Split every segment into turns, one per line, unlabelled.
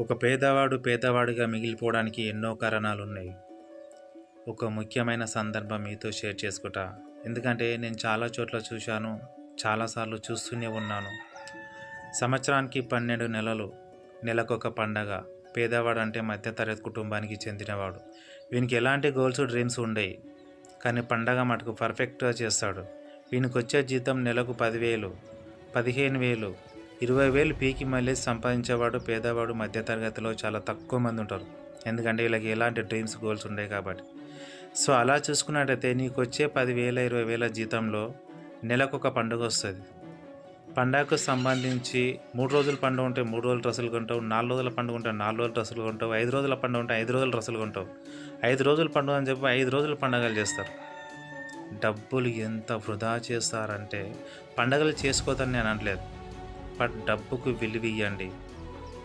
ఒక పేదవాడు పేదవాడిగా మిగిలిపోవడానికి ఎన్నో కారణాలున్నాయి. ఒక ముఖ్యమైన సందర్భం మీతో షేర్ చేసుకుంటా. ఎందుకంటే నేను చాలా చోట్ల చూశాను, చాలాసార్లు చూస్తూనే ఉన్నాను. సంవత్సరానికి 12 నెలలు, నెలకొక పండగ. పేదవాడు అంటే మధ్యతరగతి కుటుంబానికి చెందినవాడు. వీనికి ఎలాంటి గోల్స్, డ్రీమ్స్ ఉండేవి, కానీ పండగ మటుకు పర్ఫెక్ట్గా చేస్తాడు. వీనికి వచ్చే జీతం నెలకు 10,000, 15,000, 20,000 పీకి మళ్ళీ సంపాదించేవాడు పేదవాడు మధ్యతరగతిలో చాలా తక్కువ మంది ఉంటారు. ఎందుకంటే వీళ్ళకి ఎలాంటి డ్రీమ్స్, గోల్స్ ఉంటాయి కాబట్టి. సో అలా చూసుకున్నట్టయితే నీకు వచ్చే 10,000, 20,000 జీతంలో నెలకు ఒక పండుగ వస్తుంది. పండగకు సంబంధించి 3 రోజుల పండుగ ఉంటే 3 రోజుల డ్రెస్సులు కొంటావు, 4 రోజుల పండుగ ఉంటే 4 రోజుల డ్రెస్సులు కొంటావు, 5 రోజుల పండుగ ఉంటే 5 రోజుల డ్రెస్సులు కొంటావు. 5 రోజుల పండుగ అని చెప్పి 5 రోజుల పండుగలు చేస్తారు. డబ్బులు ఎంత వృధా చేస్తారంటే, పండగలు చేసుకోవద్దని నేను అనట్లేదు, బట్ డబ్బుకు విలువ ఇవ్వండి.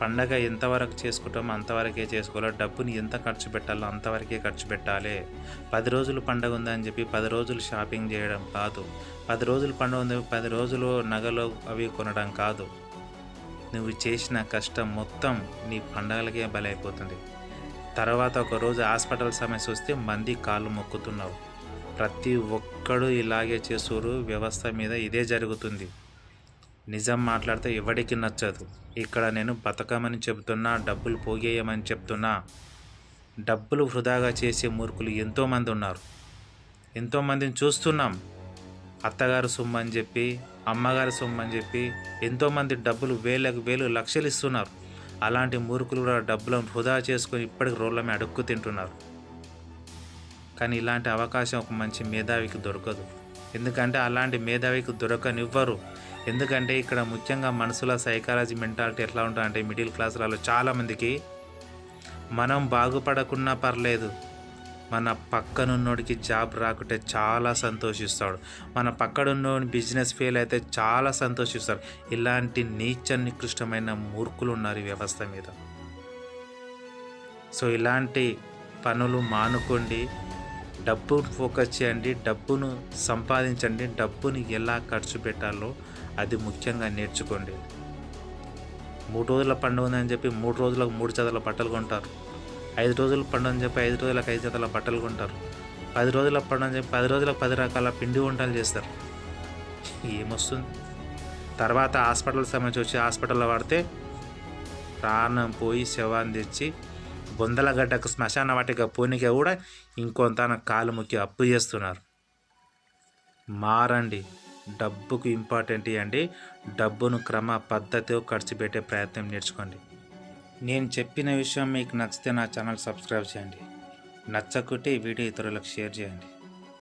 పండగ ఎంతవరకు చేసుకుంటామో అంతవరకే చేసుకోవాలి. డబ్బుని ఎంత ఖర్చు పెట్టాలో అంతవరకే ఖర్చు పెట్టాలి. 10 రోజులు పండగ ఉందని చెప్పి 10 రోజులు షాపింగ్ చేయడం కాదు. 10 రోజులు పండుగ ఉంది 10 రోజులు నగలు అవి కొనడం కాదు. నువ్వు చేసిన కష్టం మొత్తం నీ పండగలకే బలైపోతుంది. తర్వాత ఒకరోజు హాస్పిటల్ సమస్య వస్తే మంది కాళ్ళు మొక్కుతున్నావు. ప్రతి ఒక్కడు ఇలాగే చేస్తురు. వ్యవస్థ మీద ఇదే జరుగుతుంది. నిజం మాట్లాడితే ఎవడికి నచ్చదు. ఇక్కడ నేను బతకమని చెబుతున్నా, డబ్బులు పోగేయమని చెప్తున్నా. డబ్బులు వృధాగా చేసే మూర్ఖులు ఎంతోమంది ఉన్నారు. ఎంతోమందిని చూస్తున్నాం. అత్తగారు సొమ్ము అని చెప్పి, అమ్మగారి సొమ్ము అని చెప్పి ఎంతోమంది డబ్బులు వేలకు వేలు, లక్షలు ఇస్తున్నారు. అలాంటి మూర్ఖులు కూడా డబ్బులను వృధా చేసుకొని ఇప్పటికి రోడ్ల మీద అడుక్కు తింటున్నారు. కానీ ఇలాంటి అవకాశం ఒక మంచి మేధావికి దొరకదు. ఎందుకంటే అలాంటి మేధావికి దొరకనివ్వరు. ఎందుకంటే ఇక్కడ ముఖ్యంగా మనసుల సైకాలజీ, మెంటాలిటీ ఎట్లా ఉంటుందంటే, మిడిల్ క్లాసులలో చాలామందికి మనం బాగుపడకున్నా పర్లేదు, మన పక్కనున్నోడికి జాబ్ రాకుంటే చాలా సంతోషిస్తాడు, మన పక్కనున్నోడి బిజినెస్ ఫెయిల్ అయితే చాలా సంతోషిస్తాడు. ఇలాంటి నీచ నికృష్టమైన మూర్ఖులు ఉన్నారు ఈ వ్యవస్థ మీద. సో ఇలాంటి పనులు మానుకోండి. డబ్బును ఫోకస్ చేయండి, డబ్బును సంపాదించండి. డబ్బుని ఎలా ఖర్చు పెట్టాలో అది ముఖ్యంగా నేర్చుకోండి. 3 రోజుల పండుగ ఉందని చెప్పి 3 రోజులకు 3 జతల బట్టలు కొంటారు. 5 రోజుల పండుగ అని చెప్పి 5 రోజులకు 5 జతల బట్టలు కొంటారు. 10 రోజుల పండుగ అని చెప్పి 10 రోజులకు 10 రకాల పిండి వంటలు చేస్తారు. ఏమొస్తుంది? తర్వాత హాస్పిటల్ సమస్య వచ్చి హాస్పిటల్లో పడితే ప్రాణం పోయి శవాన్ని తెచ్చి బొందల గడ్డకు శ్మశాన వాటిక పోనీకి కూడా ఇంకొంత కాలు ముక్కి అప్పు చేస్తున్నారు. మారండి. డబ్బుకు ఇంపార్టెంట్ ఇవ్వండి. డబ్బును క్రమ పద్ధతితో ఖర్చు పెట్టే ప్రయత్నం నేర్చుకోండి. నేను చెప్పిన విషయం మీకు నచ్చితే నా ఛానల్ సబ్స్క్రైబ్ చేయండి. నచ్చకుంటే ఈ వీడియో ఇతరులకు షేర్ చేయండి.